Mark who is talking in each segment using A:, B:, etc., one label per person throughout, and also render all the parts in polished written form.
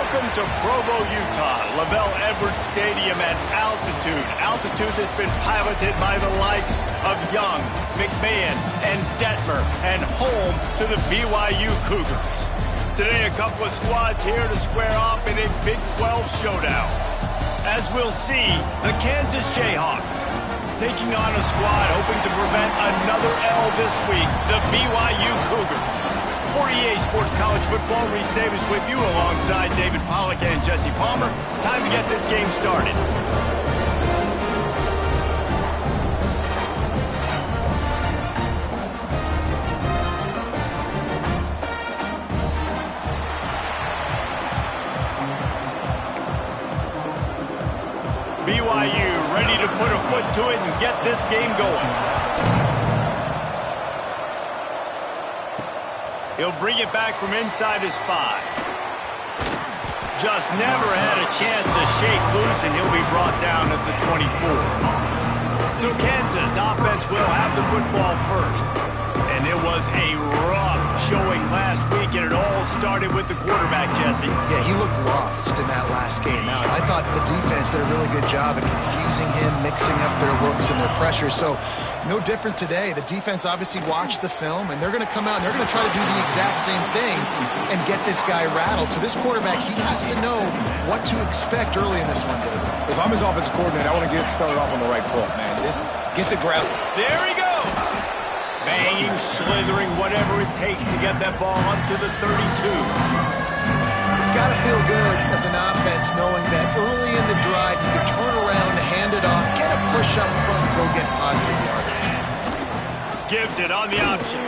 A: Welcome to Provo, Utah, Lavelle Edwards Stadium at altitude. Altitude that's been piloted by the likes of Young, McMahon, and Detmer, and home to the BYU Cougars. Today, a couple of squads here to square off in a Big 12 showdown. As we'll see, the Kansas Jayhawks taking on a squad hoping to prevent another L this week, the BYU Cougars. For EA Sports College Football, Reese Davis with you alongside David Pollack and Jesse Palmer. Time to get this game started. BYU ready to put a foot to it and get this game going. He'll bring it back from inside his 5. Just never had a chance to shake loose, and he'll be brought down at the 24. So Kansas offense will have the football first. And it was a rough showing last week, and it all started with the quarterback, Jesse.
B: Yeah, he looked lost in that last game out. I thought the defense did a really good job at confusing him, mixing up their looks and their pressure. So no different today. The defense obviously watched the film, and they're going to come out and they're going to try to do the exact same thing and get this guy rattled. So this quarterback, he has to know what to expect early in this one, David.
C: If I'm his offensive coordinator, I want to get started off on the right foot, man. Get the grab.
A: There he goes. Banging, slithering, whatever it takes to get that ball up to the 32.
B: It's got to feel good as an offense knowing that early in the drive you can turn around, hand it off, get a push up front, go get positive yardage.
A: Gives it on the option.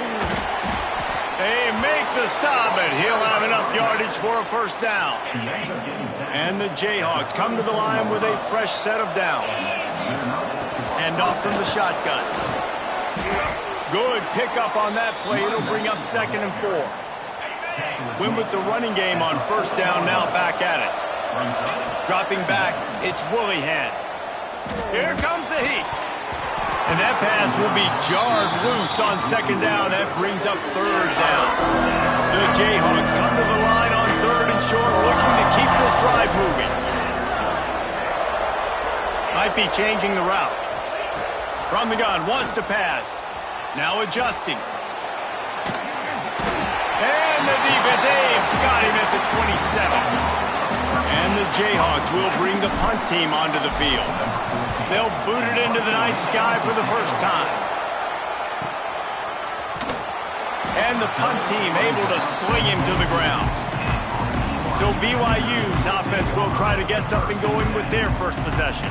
A: They make the stop, and he'll have enough yardage for a first down. And the Jayhawks come to the line with a fresh set of downs. Hand off from the shotgun. Good pickup on that play. It'll bring up 2nd and 4. Win with the running game on first down, now back at it. Dropping back, it's Willihan. Here comes the heat. And that pass will be jarred loose on 2nd down. That brings up 3rd down. The Jayhawks come to the line on 3rd and short, looking to keep this drive moving. Might be changing the route. From the gun, wants to pass. Now adjusting. And the defense, got him at the 27. And the Jayhawks will bring the punt team onto the field. They'll boot it into the night sky for the first time. And the punt team able to sling him to the ground. So BYU's offense will try to get something going with their first possession.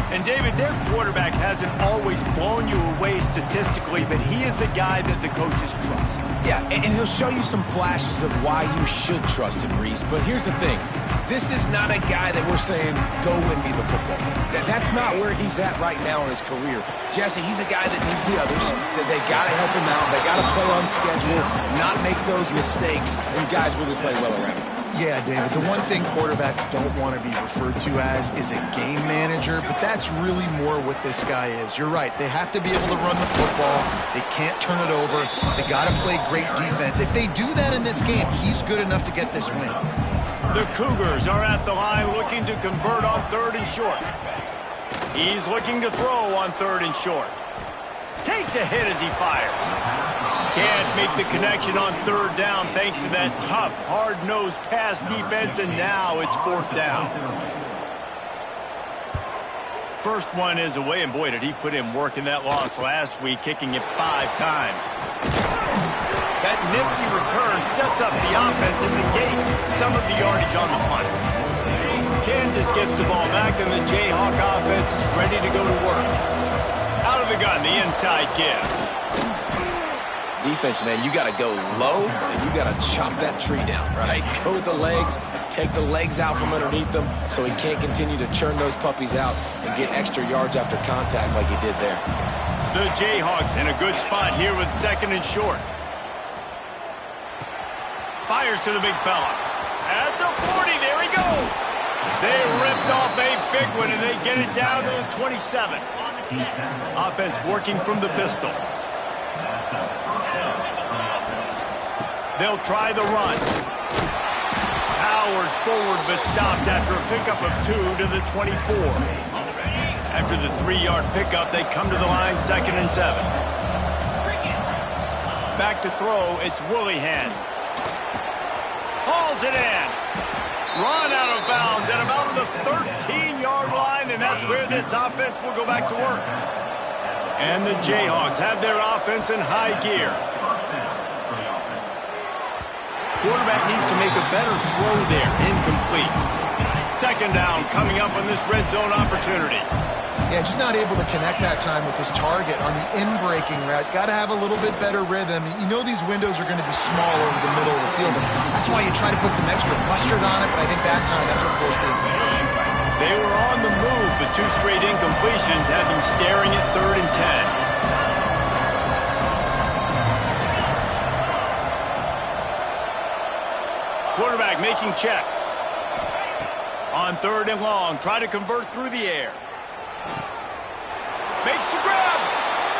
A: And, David, their quarterback hasn't always blown you away statistically, but he is a guy that the coaches trust.
C: Yeah, and he'll show you some flashes of why you should trust him, Reese. But here's the thing. This is not a guy that we're saying, go win me the football game. That's not where he's at right now in his career. Jesse, he's a guy that needs the others. That they got to help him out. They got to play on schedule, not make those mistakes, and guys really play well around him.
B: Yeah, David, the one thing quarterbacks don't want to be referred to as is a game manager, but that's really more what this guy is. You're right. They have to be able to run the football. They can't turn it over. They got to play great defense. If they do that in this game, he's good enough to get this win.
A: The Cougars are at the line looking to convert on 3rd and short. He's looking to throw on 3rd and short. Takes a hit as he fires. Can't make the connection on 3rd down thanks to that tough, hard-nosed pass defense, and now it's 4th down. First one is away, and boy, did he put in work in that loss last week, kicking it 5 times. That nifty return sets up the offense and negates some of the yardage on the punt. Kansas gets the ball back, and the Jayhawk offense is ready to go to work. Out of the gun, the inside give.
C: Defense, man, you got to go low, and you got to chop that tree down, right? Go with the legs, take the legs out from underneath them so he can't continue to churn those puppies out and get extra yards after contact like he did there.
A: The Jayhawks in a good spot here with 2nd and short. Fires to the big fella. At the 40, there he goes. They ripped off a big one, and they get it down to the 27. Offense working from the pistol. They'll try the run. How powers forward but stopped after a pickup of 2 to the 24. After the 3-yard pickup, they come to the line 2nd and 7. Back to throw, it's Willihan. Hauls it in. Run out of bounds at about the 13-yard line, and that's where this offense will go back to work. And the Jayhawks have their offense in high gear. Quarterback needs to make a better throw there. Incomplete. 2nd down coming up on this red zone opportunity.
B: Yeah, just not able to connect that time with his target on the in-breaking route. Got to have a little bit better rhythm. You know these windows are going to be small over the middle of the field. That's why you try to put some extra mustard on it, but I think that time that's what forced the incomplete.
A: They were on the move, but 2 straight incompletions had them staring at 3rd and 10. Quarterback making checks. On 3rd and long, try to convert through the air. Makes the grab.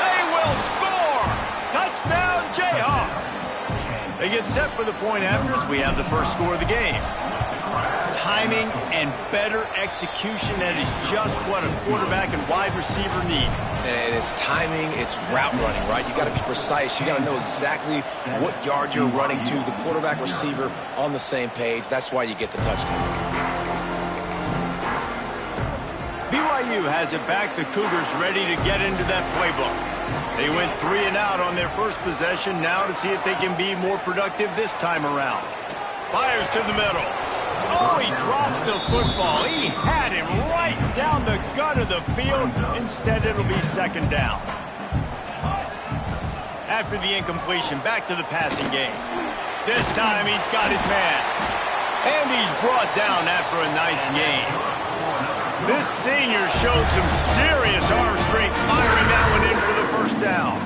A: They will score. Touchdown, Jayhawks. They get set for the point after as we have the first score of the game. Timing and better execution, that is just what a quarterback and wide receiver need.
C: And it's timing, it's route running, right? You got to be precise. You got to know exactly what yard you're running to. The quarterback receiver on the same page. That's why you get the touchdown.
A: BYU has it back. The Cougars ready to get into that playbook. They went 3 and out on their first possession. Now to see if they can be more productive this time around. Fires to the middle. Oh, he drops the football. He had him right down the gut of the field. Instead, it'll be 2nd down. After the incompletion, back to the passing game. This time, he's got his man. And he's brought down after a nice gain. This senior showed some serious arm strength, firing that one in for the 1st down.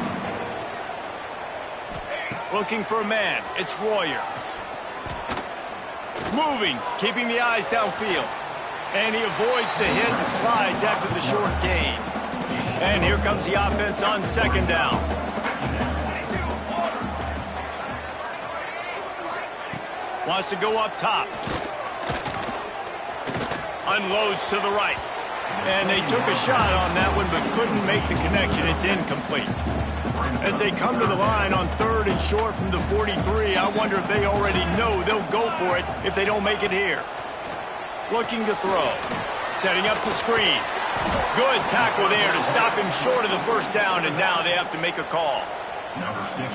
A: Looking for a man. It's Royer. Moving, keeping the eyes downfield. And he avoids the hit and slides after the short gain. And here comes the offense on 2nd down. Wants to go up top. Unloads to the right. And they took a shot on that one but couldn't make the connection. It's incomplete. As they come to the line on 3rd and short from the 43, I wonder if they already know they'll go for it if they don't make it here. Looking to throw. Setting up the screen. Good tackle there to stop him short of the 1st down, and now they have to make a call.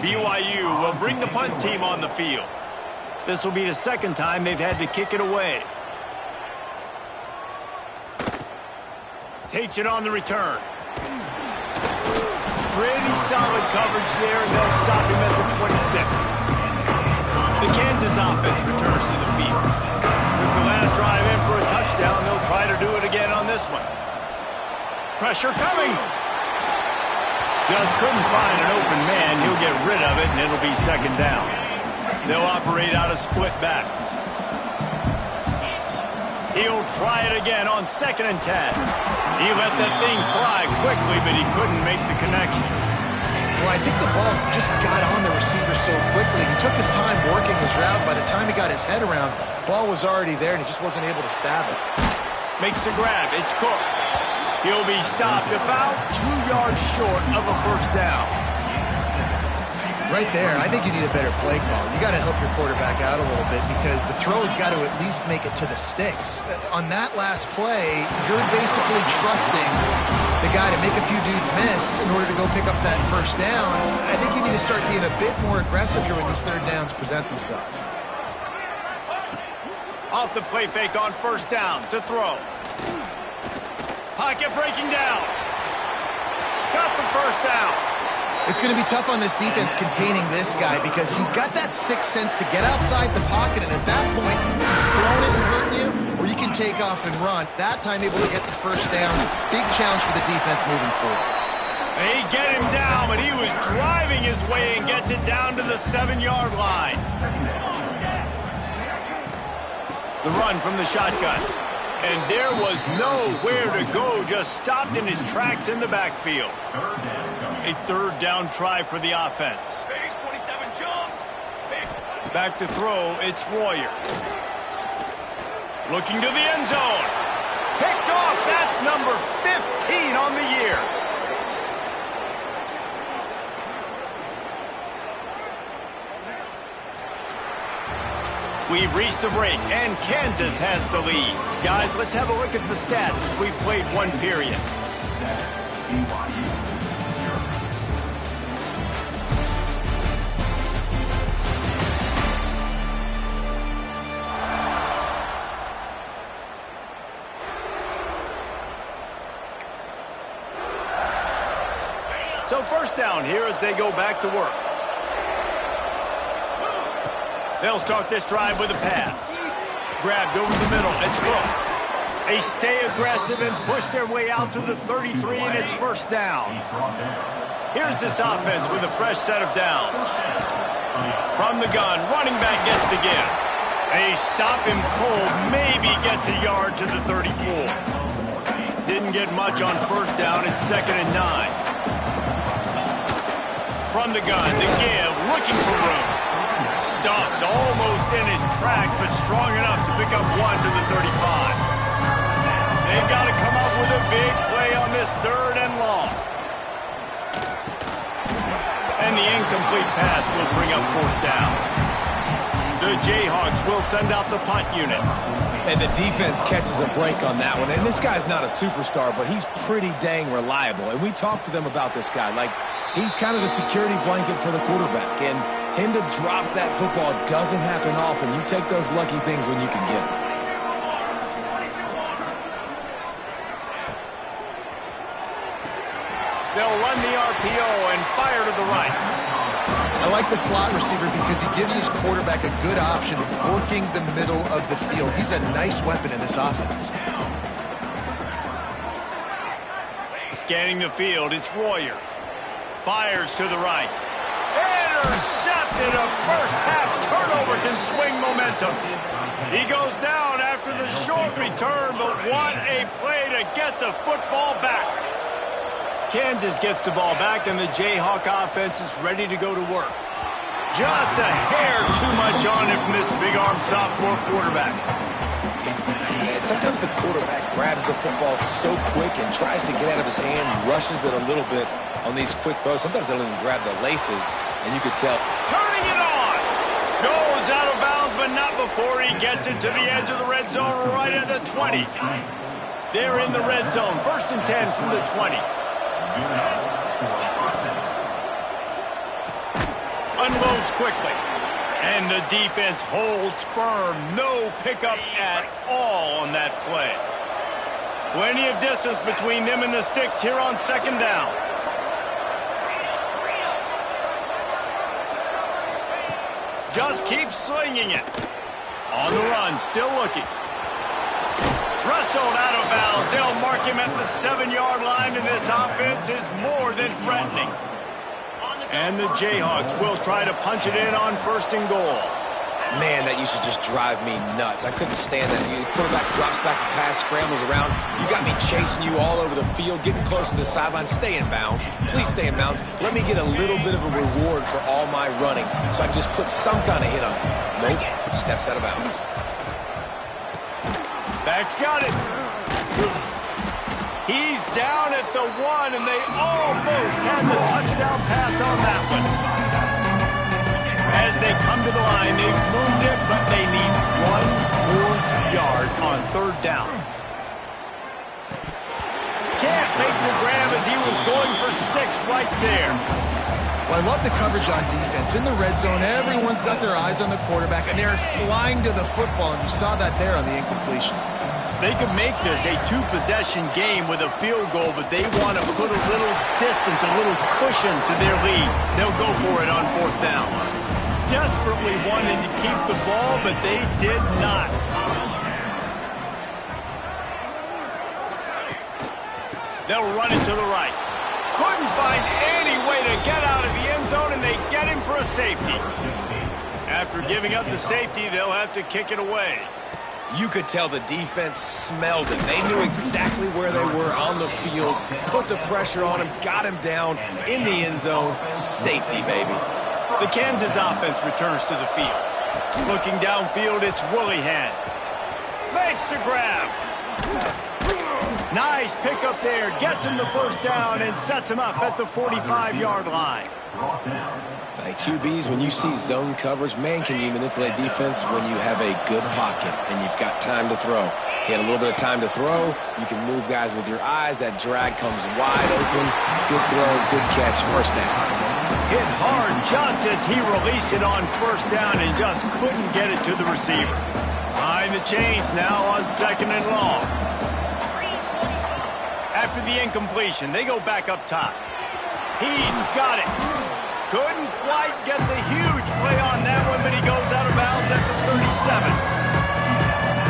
A: BYU will bring the punt team on the field. This will be the 2nd time they've had to kick it away. Takes it on the return. Pretty solid coverage there, and they'll stop him at the 26. The Kansas offense returns to the field. Took the last drive in for a touchdown. They'll try to do it again on this one. Pressure coming. Just couldn't find an open man. He'll get rid of it, and it'll be 2nd down. They'll operate out of split backs. He'll try it again on 2nd and 10. He let that thing fly quickly, but he couldn't make the connection.
B: Well, I think the ball just got on the receiver so quickly. He took his time working his route. By the time he got his head around, ball was already there, and he just wasn't able to stab it.
A: Makes the grab. It's Cook. He'll be stopped about 2 yards short of a 1st down.
B: Right there, I think you need a better play call. You got to help your quarterback out a little bit because the throw's got to at least make it to the sticks. On that last play, you're basically trusting the guy to make a few dudes miss in order to go pick up that 1st down. I think you need to start being a bit more aggressive here when these 3rd downs present themselves.
A: Off the play fake on 1st down to throw. Pocket breaking down. Got the 1st down.
B: It's going to be tough on this defense containing this guy because he's got that 6th sense to get outside the pocket, and at that point, he's throwing it and hurting you, or you can take off and run. That time, able to get the 1st down. Big challenge for the defense moving forward.
A: They get him down, but he was driving his way and gets it down to the 7-yard line. The run from the shotgun. And there was nowhere to go, just stopped in his tracks in the backfield. A 3rd down try for the offense. Back to throw, it's Royer. Looking to the end zone. Picked off. That's number 15 on the year. We've reached the break, and Kansas has the lead. Guys, let's have a look at the stats as we've played one period. So first down here as they go back to work. They'll start this drive with a pass. Grabbed over the middle. It's Cook. They stay aggressive and push their way out to the 33, and it's first down. Here's this offense with a fresh set of downs. From the gun, running back gets the give. They stop him cold, maybe gets a yard to the 34. Didn't get much on first down. It's 2nd and 9. From the gun, the give, looking for room. Stuffed almost in his tracks, but strong enough to pick up 1 to the 35. They've got to come up with a big play on this 3rd and long. And the incomplete pass will bring up 4th down. The Jayhawks will send out the punt unit.
C: And the defense catches a break on that one. And this guy's not a superstar, but he's pretty dang reliable. And we talked to them about this guy. Like, he's kind of the security blanket for the quarterback. And him to drop that football doesn't happen often. You take those lucky things when you can get them.
A: They'll run the RPO and fire to the right.
B: I like the slot receiver because he gives his quarterback a good option of working the middle of the field. He's a nice weapon in this offense.
A: Scanning the field, it's Royer. Fires to the right. Intercepted. A first-half turnover can swing momentum. He goes down after the short return, but what a play to get the football back. Kansas gets the ball back, and the Jayhawk offense is ready to go to work. Just a hair too much on it from this big-armed sophomore quarterback.
C: Sometimes the quarterback grabs the football so quick and tries to get out of his hand, rushes it a little bit on these quick throws. Sometimes they don't even grab the laces, and you could tell.
A: Turning it on. Goes out of bounds, but not before he gets it to the edge of the red zone right at the 20. They're in the red zone. 1st and 10 from the 20. Unloads quickly. And the defense holds firm. No pickup at all on that play. Plenty of distance between them and the Sticks here on 2nd down. Just keep slinging it. On the run, still looking. Wrestled out of bounds. They'll mark him at the 7-yard line, and this offense is more than threatening. And the Jayhawks will try to punch it in on 1st and goal.
C: Man, that used to just drive me nuts. I couldn't stand that. The quarterback drops back to pass, scrambles around. You got me chasing you all over the field, getting close to the sideline. Stay in bounds. Please stay in bounds. Let me get a little bit of a reward for all my running so I can just put some kind of hit on you. Nope. Steps out of bounds.
A: Back's got it. He's down at the 1, and they almost had the touchdown pass on that one. As they come to the line, they've moved it, but they need 1 more yard on 3rd down. Can't make the grab as he was going for 6 right there.
B: Well, I love the coverage on defense. In the red zone, everyone's got their eyes on the quarterback, and they're flying to the football, and you saw that there on the incompletion.
A: They could make this a 2-possession game with a field goal, but they want to put a little distance, a little cushion to their lead. They'll go for it on 4th down. Desperately wanted to keep the ball, but they did not. They'll run it to the right. Couldn't find any way to get out of the end zone, and they get him for a safety. After giving up the safety, they'll have to kick it away.
C: You could tell the defense smelled it. They knew exactly where they were on the field, put the pressure on him, got him down in the end zone. Safety, baby.
A: The Kansas offense returns to the field. Looking downfield, it's Willihan. Makes the grab. Nice pickup there. Gets him the first down and sets him up at the 45-yard line.
C: Like QBs, when you see zone coverage, man, can you manipulate defense when you have a good pocket and you've got time to throw. He had a little bit of time to throw. You can move guys with your eyes. That drag comes wide open. Good throw, good catch, first down.
A: Hit hard just as he released it on first down and just couldn't get it to the receiver. Behind the chains now on 2nd and long. After the incompletion, they go back up top. He's got it. Couldn't quite get the huge play on that one, but he goes out of bounds at the 37.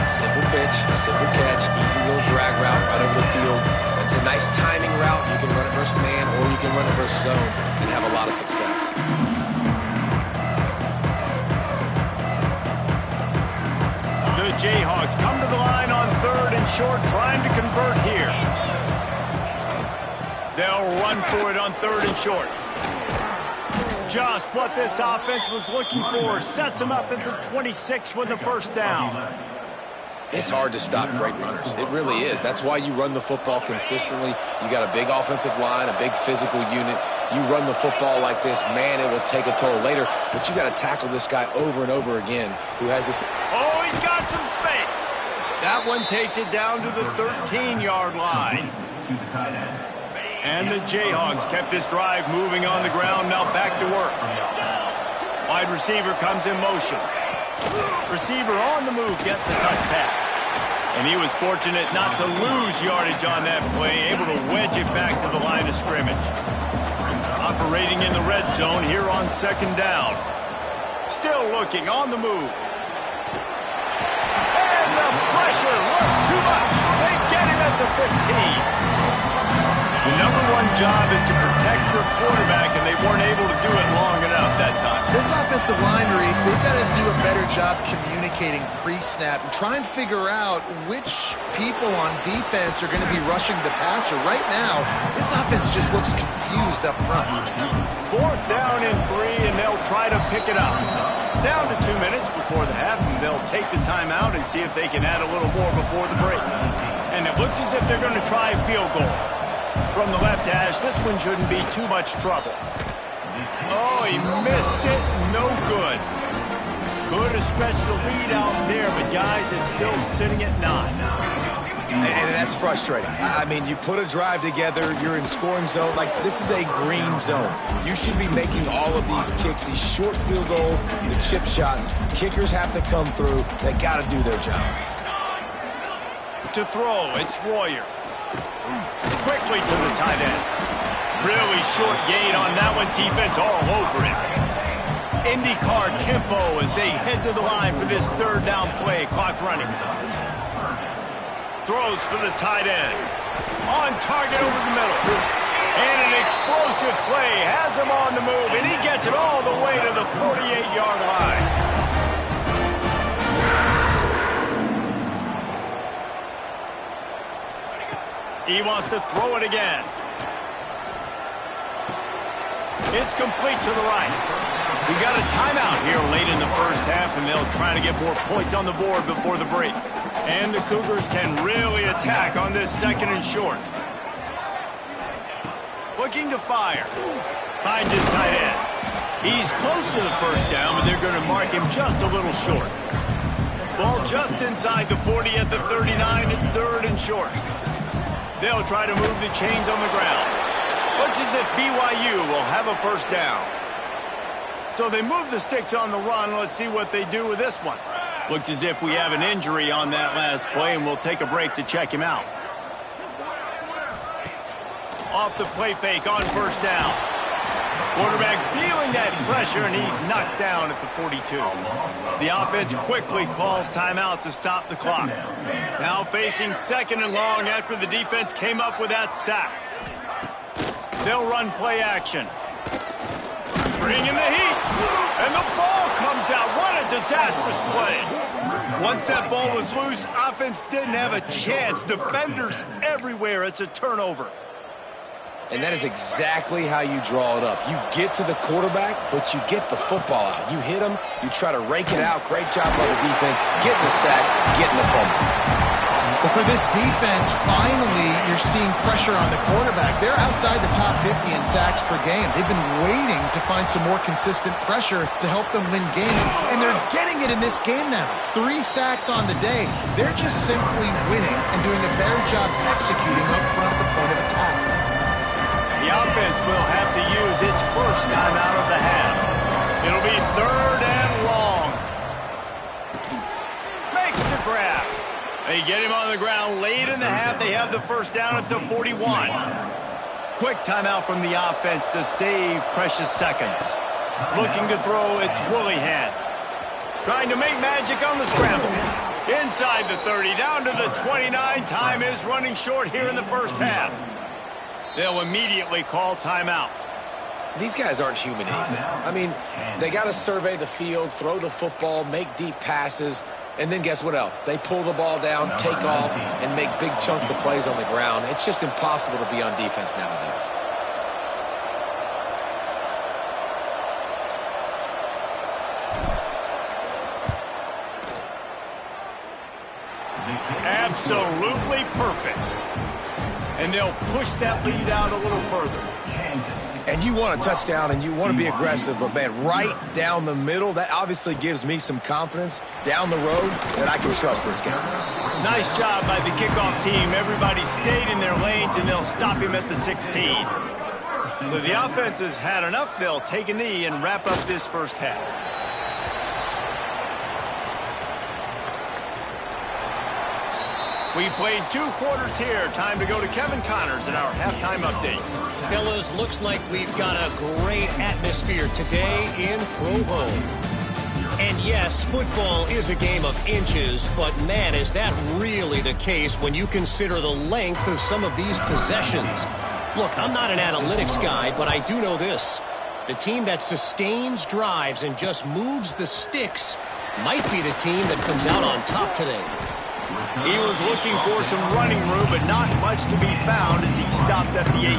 C: Simple pitch, simple catch, easy little drag route right over the field. It's a nice timing route. You can run it versus man or you can run it versus zone and have a lot of success.
A: The Jayhawks come to the line on 3rd and short, trying to convert here. They'll run for it on 3rd and short. Just what this offense was looking for. Sets them up at the 26 with the first down.
C: It's hard to stop great runners. It really is. That's why you run the football consistently. You got a big offensive line, a big physical unit. You run the football like this, man, it will take a toll later. But you got to tackle this guy over and over again who has this.
A: Oh, he's got some space. That one takes it down to the 13-yard line. And the Jayhawks kept this drive moving on the ground. Now back to work. Wide receiver comes in motion. Receiver on the move gets the touch pass. And he was fortunate not to lose yardage on that play, able to wedge it back to the line of scrimmage. Operating in the red zone here on 2nd down. Still looking on the move. And the pressure was too much. They get him at the 15. The #1 job is to protect your quarterback, and they weren't able to do it long enough that time.
B: This offensive line, Reese, they've got to do a better job communicating pre-snap and try and figure out which people on defense are going to be rushing the passer. Right now, this offense just looks confused up front.
A: 4th down and 3, and they'll try to pick it up. Down to 2 minutes before the half, and they'll take the timeout and see if they can add a little more before the break. And it looks as if they're going to try a field goal. From the left hash, this one shouldn't be too much trouble. Oh, he missed it. No good. Could have stretched the lead out there, but guys, it's still sitting at 9.
C: And that's frustrating. I mean, you put a drive together, you're in scoring zone. Like, this is a green zone. You should be making all of these kicks, these short field goals, the chip shots. Kickers have to come through. They got to do their job.
A: To throw, it's Royer. Quickly to the tight end. Really short gain on that one. Defense all over it. IndyCar tempo as they head to the line for this 3rd down play. Clock running. Throws for the tight end. On target over the middle. And an explosive play. Has him on the move, and he gets it all the way to the 48-yard line. He wants to throw it again. It's complete to the right. We got a timeout here late in the first half, and they'll try to get more points on the board before the break. And the Cougars can really attack on this 2nd and short. Looking to fire. Finds his tight end. He's close to the first down, but they're going to mark him just a little short. Ball just inside the 40 at the 39. It's 3rd and short. They'll try to move the chains on the ground. Looks as if BYU will have a first down. So they move the Sticks on the run. Let's see what they do with this one. Looks as if we have an injury on that last play, and we'll take a break to check him out. Off the play fake on first down. Quarterback feeling that pressure, and he's knocked down at the 42. The offense quickly calls timeout to stop the clock. Now facing 2nd and long after the defense came up with that sack. They'll run play action. Bringing the heat. And the ball comes out. What a disastrous play. Once that ball was loose, offense didn't have a chance. Defenders everywhere. It's a turnover.
C: And that is exactly how you draw it up. You get to the quarterback, but you get the football out. You hit him, you try to rake it out. Great job by the defense. Getting the sack, getting the fumble.
B: Well, for this defense, finally, you're seeing pressure on the quarterback. They're outside the top 50 in sacks per game. They've been waiting to find some more consistent pressure to help them win games, and they're getting it in this game now. 3 sacks on the day. They're just simply winning and doing a better job executing up front at the point of attack.
A: The offense will have to use its first timeout of the half. It'll be 3rd and long. Makes the grab. They get him on the ground late in the half. They have the first down at the 41. Quick timeout from the offense to save precious seconds. Looking to throw, it's Willihan. Trying to make magic on the scramble. Inside the 30, down to the 29. Time is running short here in the first half. They'll immediately call timeout.
C: These guys aren't human anymore. I mean, they got to survey the field, throw the football, make deep passes, and then guess what else? They pull the ball down, take off, and make big chunks of plays on the ground. It's just impossible to be on defense nowadays.
A: Absolutely perfect. And they'll push that lead out a little further.
C: And you want a touchdown and you want to be aggressive, but man, right down the middle, that obviously gives me some confidence down the road that I can trust this guy.
A: Nice job by the kickoff team. Everybody stayed in their lanes, and they'll stop him at the 16. So the offense has had enough. They'll take a knee and wrap up this first half. We've played 2 quarters here. Time to go to Kevin Connors in our halftime update.
D: Fellas, looks like we've got a great atmosphere today in Provo. And yes, football is a game of inches, but man, is that really the case when you consider the length of some of these possessions. Look, I'm not an analytics guy, but I do know this. The team that sustains drives and just moves the sticks might be the team that comes out on top today.
A: He was looking for some running room, but not much to be found as he stopped at the 18.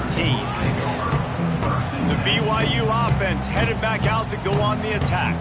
A: The BYU offense headed back out to go on the attack.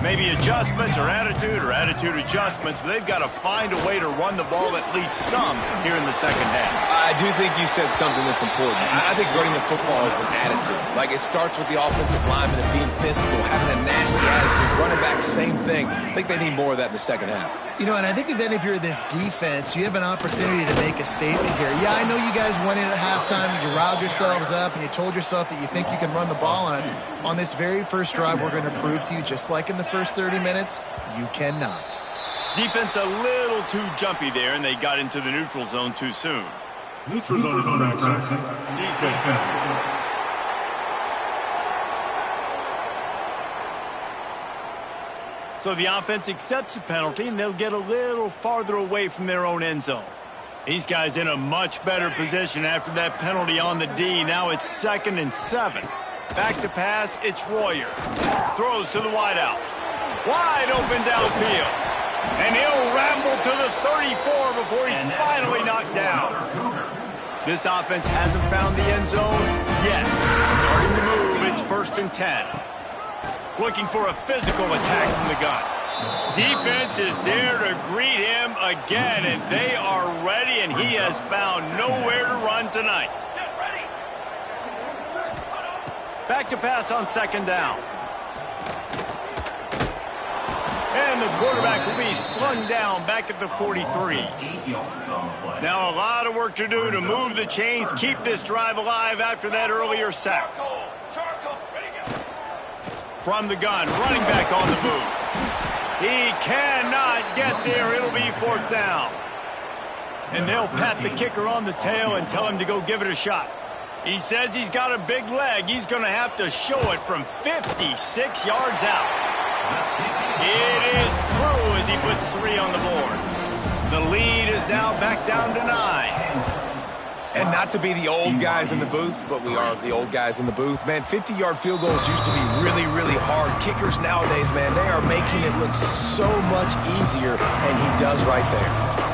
A: Maybe adjustments or attitude adjustments, but they've got to find a way to run the ball at least some here in the second half.
C: I do think you said something that's important. I think running the football is an attitude. Like, it starts with the offensive lineman and being physical, having a nasty attitude. Running back, same thing. I think they need more of that in the second half.
B: You know, and I think if you're this defense, you have an opportunity to make a statement here. Yeah, I know you guys went in at halftime, you riled yourselves up, and you told yourself that you think you can run the ball on us. On this very first drive, we're going to prove to you, just like in the first 30 minutes, you cannot.
A: Defense a little too jumpy there, and they got into the neutral zone too soon.
E: Neutral zone infraction. Defense.
A: So the offense accepts the penalty, and they'll get a little farther away from their own end zone. These guys in a much better position after that penalty on the D. Now it's 2nd and 7. Back to pass, it's Royer. Throws to the wideout. Wide open downfield. And he'll ramble to the 34 before he's finally knocked down. This offense hasn't found the end zone yet. Starting to move, it's 1st and 10. Looking for a physical attack from the gun. Defense is there to greet him again, and they are ready, and he has found nowhere to run tonight. Back to pass on 2nd down. And the quarterback will be slung down back at the 43. Now a lot of work to do to move the chains, keep this drive alive after that earlier sack. From the gun, running back on the move. He cannot get there. It'll be 4th down. And they'll pat the kicker on the tail and tell him to go give it a shot. He says he's got a big leg. He's going to have to show it from 56 yards out. It is true as he puts 3 on the board. The lead is now back down to 9.
C: And not to be the old guys in the booth, but we are the old guys in the booth. Man, 50-yard field goals used to be really, really hard. Kickers nowadays, man, they are making it look so much easier, and he does right there.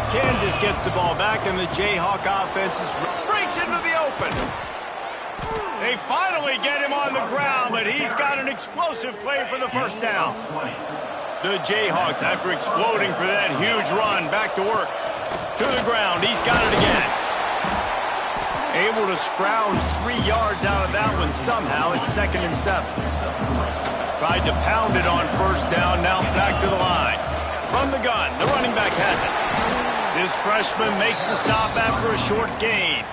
A: Kansas gets the ball back, and the Jayhawk offense breaks into the open. They finally get him on the ground, but he's got an explosive play for the first down. The Jayhawks, after exploding for that huge run, back to work. To the ground, he's got it again. Able to scrounge 3 yards out of that one somehow. It's 2nd and 7. Tried to pound it on first down, now back to the line. From the gun, the running back has it. This freshman makes the stop after a short gain.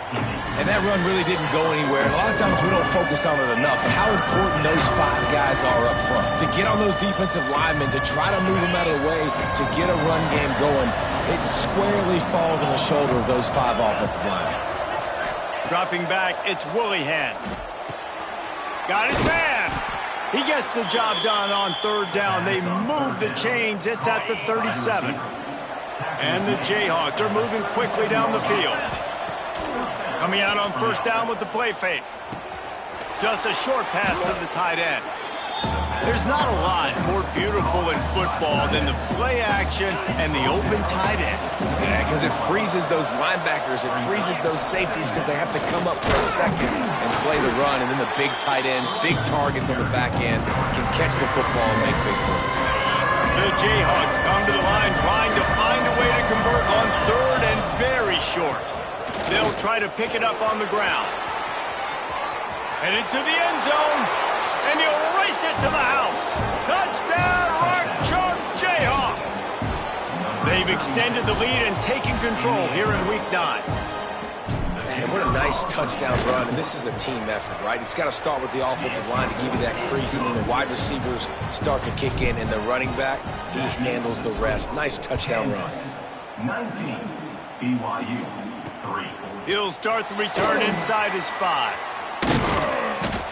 C: And that run really didn't go anywhere. And a lot of times we don't focus on it enough. But how important those 5 guys are up front. To get on those defensive linemen, to try to move them out of the way, to get a run game going, it squarely falls on the shoulder of those 5 offensive linemen.
A: Dropping back, it's Willihan. Got his man. He gets the job done on 3rd down. They move the chains. It's at the 37. And the Jayhawks are moving quickly down the field. Coming out on 1st down with the play fake. Just a short pass to the tight end. There's not a lot more beautiful in football than the play action and the open tight end.
C: Yeah, because it freezes those linebackers. It freezes those safeties because they have to come up for a second and play the run. And then the big tight ends, big targets on the back end can catch the football and make big plays.
A: The Jayhawks come to the line trying to find a way to convert on 3rd and very short. They'll try to pick it up on the ground. And into the end zone. And he'll race it to the house. Touchdown, Rock Chalk Jayhawk. They've extended the lead and taken control here in Week 9.
C: Man, what a nice touchdown run. And this is a team effort, right? It's got to start with the offensive line to give you that crease. And then the wide receivers start to kick in. And the running back, he handles the rest. Nice touchdown run.
F: 19, BYU, 3.
A: He'll start the return inside his 5.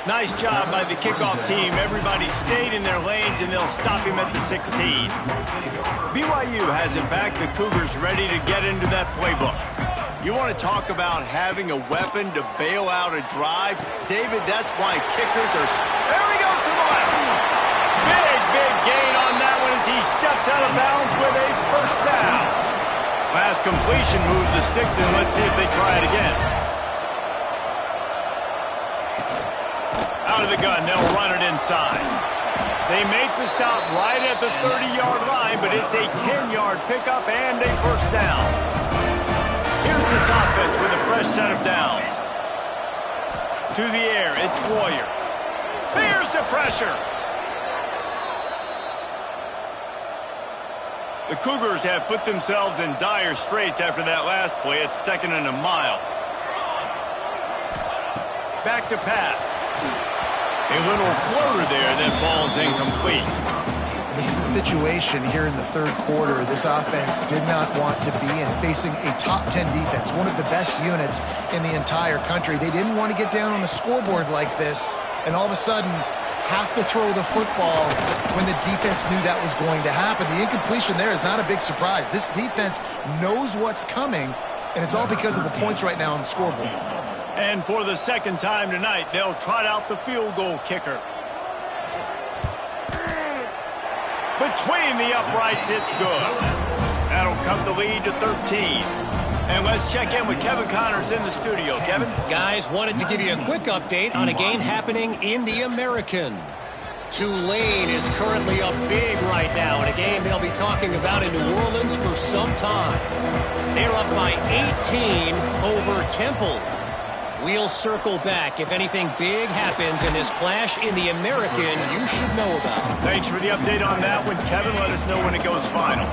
A: Nice job by the kickoff team. Everybody stayed in their lanes, and they'll stop him at the 16. BYU has it back. The Cougars ready to get into that playbook. You want to talk about having a weapon to bail out a drive? David, that's why kickers are... There he goes to the left. Big gain on that one as he steps out of bounds with a first down. Last completion moves the Sticks in. Let's see if they try it again. Out of the gun, they'll run it inside. They make the stop right at the 30-yard line, but it's a 10-yard pickup and a first down. Here's this offense with a fresh set of downs. To the air, it's Warrior. Fears the pressure. The Cougars have put themselves in dire straits after that last play. It's 2nd and a mile. Back to pass. A little floater there that falls incomplete.
B: This is a situation here in the 3rd quarter this offense did not want to be in, facing a top 10 defense, one of the best units in the entire country. They didn't want to get down on the scoreboard like this and all of a sudden have to throw the football when the defense knew that was going to happen. The incompletion there is not a big surprise. This defense knows what's coming, and it's all because of the points right now on the scoreboard.
A: And for the 2nd time tonight, they'll trot out the field goal kicker. Between the uprights, it's good. That'll cut the lead to 13. And let's check in with Kevin Connors in the studio. Kevin?
D: Guys, wanted to give you a quick update on a game happening in the American. Tulane is currently up big right now in a game they'll be talking about in New Orleans for some time. They're up by 18 over Temple. We'll circle back. If anything big happens in this clash in the American, you should know about.
A: Thanks for the update on that one, Kevin. Let us know when it goes final.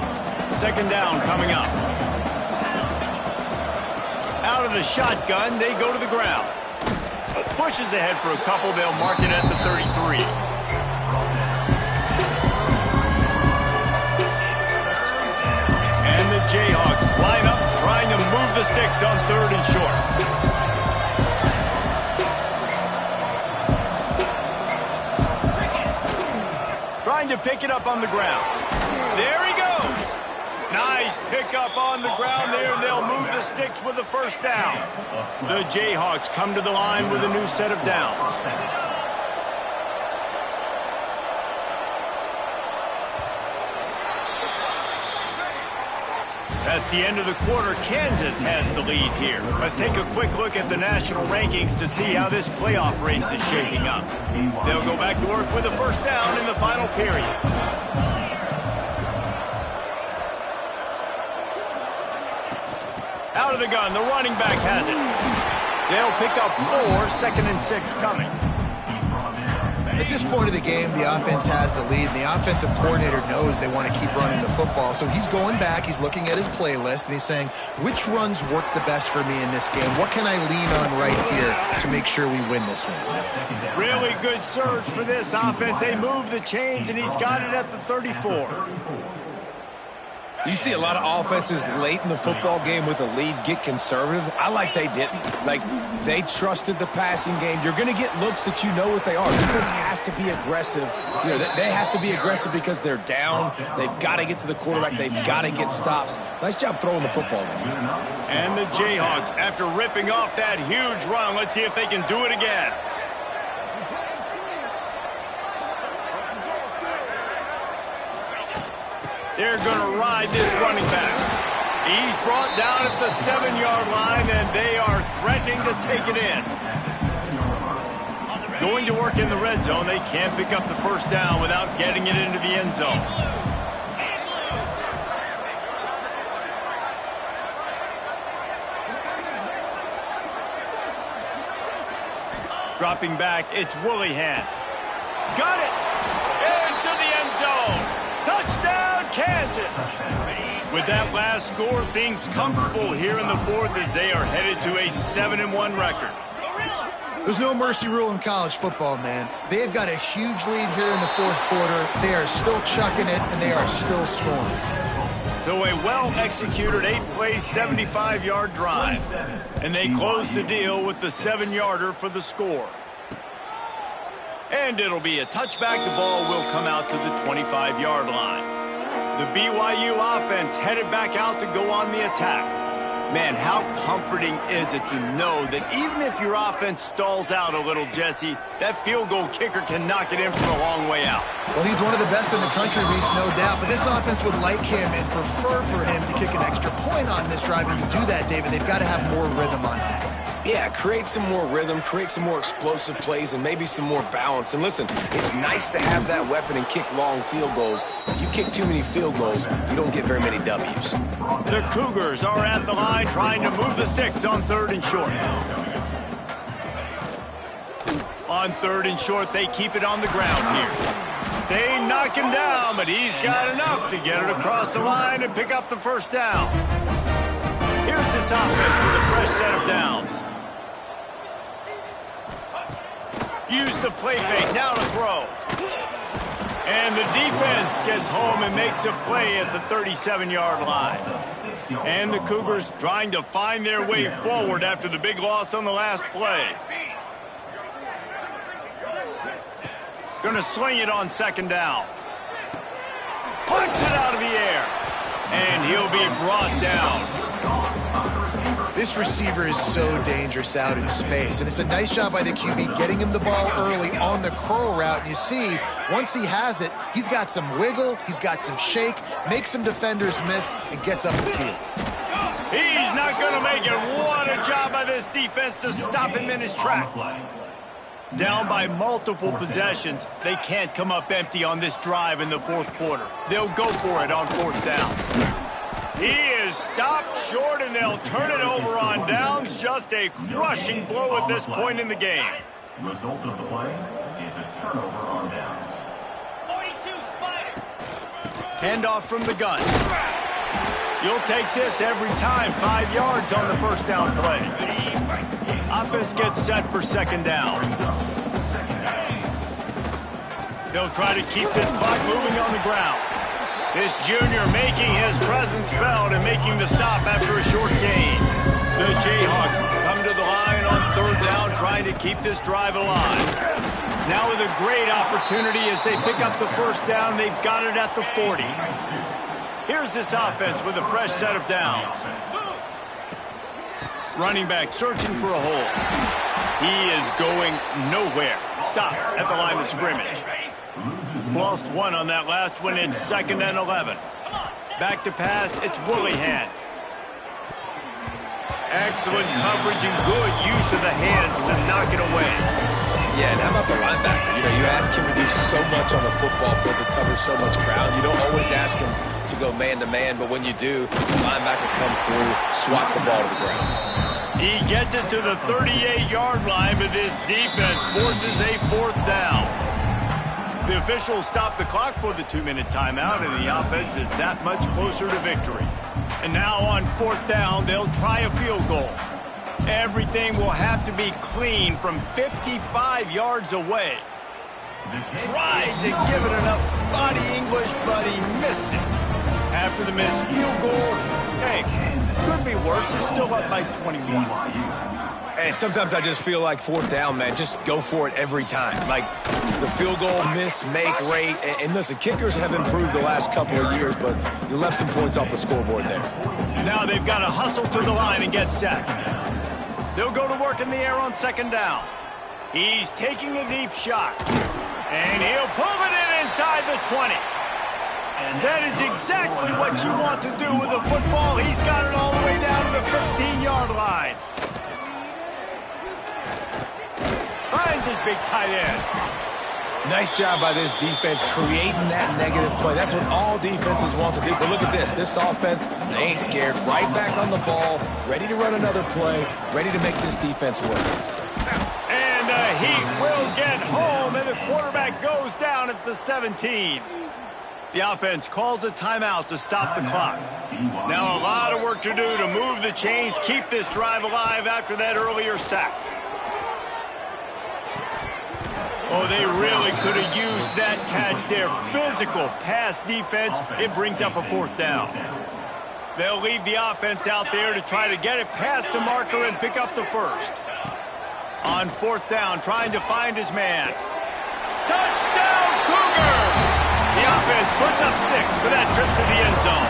A: 2nd down coming up. Out of the shotgun, they go to the ground. Pushes ahead for a couple. They'll mark it at the 33. And the Jayhawks line up, trying to move the Sticks on 3rd and short. Trying to pick it up on the ground. There he goes. Nice pickup on the ground there, and they'll move the Sticks with the first down. The Jayhawks come to the line with a new set of downs. That's the end of the quarter. Kansas has the lead here. Let's take a quick look at the national rankings to see how this playoff race is shaping up. They'll go back to work with a first down in the final period. Out of the gun, the running back has it. They'll pick up 4, 2nd and 6 coming.
B: At this point of the game, the offense has the lead, and the offensive coordinator knows they want to keep running the football. So he's going back, he's looking at his playlist, and he's saying, which runs work the best for me in this game? What can I lean on right here to make sure we win this one?
A: Really good surge for this offense. They move the chains, and he's got it at the 34.
C: You see a lot of offenses late in the football game with a lead get conservative. I like they didn't. Like, they trusted the passing game. You're going to get looks that you know what they are. Defense has to be aggressive. You know, they have to be aggressive because they're down. They've got to get to the quarterback. They've got to get stops. Nice job throwing the football, though.
A: And the Jayhawks, after ripping off that huge run, let's see if they can do it again. They're going to ride this running back. He's brought down at the 7-yard line, and they are threatening to take it in. Going to work in the red zone. They can't pick up the first down without getting it into the end zone. Dropping back, it's Willihan. Got it! Into the end zone! Touchdown, Kansas! With that last score, things comfortable here in the fourth as they are headed to a 7-1 record.
B: There's no mercy rule in college football, man. They've got a huge lead here in the fourth quarter. They are still chucking it, and they are still scoring.
A: So a well-executed 8-play, 75-yard drive. And they close the deal with the 7-yarder for the score. And it'll be a touchback. The ball will come out to the 25-yard line. The BYU offense headed back out to go on the attack. Man, how comforting is it to know that even if your offense stalls out a little, Jesse, that field goal kicker can knock it in from a long way out.
B: Well, he's one of the best in the country, Reese, no doubt. But this offense would like him and prefer for him to kick an extra point on this drive. And to do that, David, they've got to have more rhythm on offense.
C: Yeah, create some more rhythm, create some more explosive plays, and maybe some more balance. And listen, it's nice to have that weapon and kick long field goals. If you kick too many field goals, you don't get very many W's.
A: The Cougars are at the line trying to move the sticks on 3rd and short. On 3rd and short, they keep it on the ground here. They knock him down, but he's got enough to get it across the line and pick up the first down. Here's this offense with a fresh set of downs. Use the play fake, now to throw. And the defense gets home and makes a play at the 37-yard line. And the Cougars trying to find their way forward after the big loss on the last play. Gonna swing it on 2nd down. Punch it out of the air. And he'll be brought down.
B: This receiver is so dangerous out in space, and it's a nice job by the QB getting him the ball early on the curl route. And you see, once he has it, he's got some wiggle, he's got some shake, makes some defenders miss, and gets up the field.
A: He's not going to make it. What a job by this defense to stop him in his tracks. Down by multiple possessions, they can't come up empty on this drive in the fourth quarter. They'll go for it on 4th down. He is stopped short, and they'll turn it over on downs. Just a crushing blow at this point in the game.
F: Result of the play is a turnover on downs.
A: 42 Spider. Handoff from the gun. You'll take this every time. 5 yards on the first down play. Offense gets set for 2nd down. They'll try to keep this clock moving on the ground. This junior making his presence felt and making the stop after a short gain. The Jayhawks come to the line on 3rd down, trying to keep this drive alive. Now with a great opportunity as they pick up the first down, they've got it at the 40. Here's this offense with a fresh set of downs. Running back searching for a hole. He is going nowhere. Stop at the line of scrimmage. Lost 1 on that last one. It's 2nd and 11. Back to pass, it's Willihan. Excellent coverage and good use of the hands to knock it away.
C: Yeah, and how about the linebacker? You know, you ask him to do so much on the football field to cover so much ground. You don't always ask him to go man-to-man, but when you do, the linebacker comes through, swats the ball to the ground.
A: He gets it to the 38-yard line, but this defense forces a 4th down. The officials stop the clock for the 2-minute timeout, and the offense is that much closer to victory. And now on 4th down, they'll try a field goal. Everything will have to be clean from 55 yards away. Tried to give it enough body English, but he missed it. After the missed field goal, hey, could be worse. They're still up by 21.
C: And sometimes I just feel like 4th down, man, just go for it every time. Like the field goal miss, make rate. And listen, kickers have improved the last couple of years, but you left some points off the scoreboard there.
A: Now they've got to hustle to the line and get set. They'll go to work in the air on 2nd down. He's taking a deep shot. And he'll pull it in inside the 20. That is exactly what you want to do with the football. He's got it all the way down to the 15-yard line. Finds his big tight end.
C: Nice job by this defense creating that negative play. That's what all defenses want to do. But look at this. This offense, they ain't scared. Right back on the ball, ready to run another play, ready to make this defense work.
A: And the Heat will get home, and the quarterback goes down at the 17. The offense calls a timeout to stop the clock. Now a lot of work to do to move the chains, keep this drive alive after that earlier sack. Oh, they really could have used that catch there. Physical pass defense. It brings up a 4th down. They'll leave the offense out there to try to get it past the marker and pick up the 1st. On 4th down, trying to find his man. Touchdown, Cougar! The offense puts up 6 for that trip to the end zone.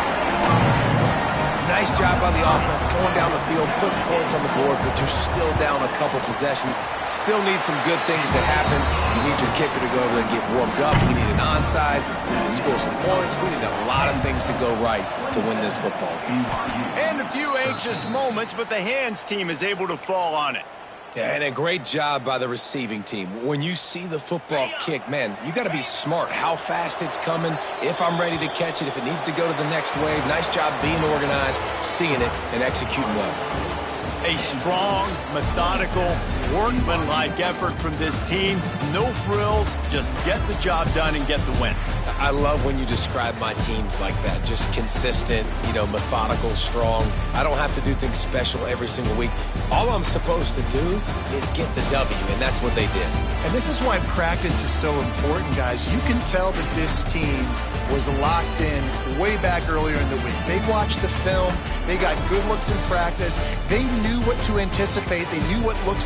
C: Nice job by the offense going down the field, putting points on the board, but you're still down a couple possessions. Still need some good things to happen. You need your kicker to go over there and get warmed up. We need an onside. We need to score some points. We need a lot of things to go right to win this football game.
A: And a few anxious moments, but the hands team is able to fall on it.
C: Yeah, and a great job by the receiving team. When you see the football kick, man, you got to be smart how fast it's coming, if I'm ready to catch it, if it needs to go to the next wave. Nice job being organized, seeing it, and executing well.
A: A strong, methodical, workmanlike effort from this team. No frills, just get the job done and get the win.
C: I love when you describe my teams like that. Just consistent, you know, methodical, strong. I don't have to do things special every single week. All I'm supposed to do is get the W, and that's what they did.
B: And this is why practice is so important, guys. You can tell that this team was locked in way back earlier in the week. They watched the film. They got good looks in practice. They knew what to anticipate. They knew what looks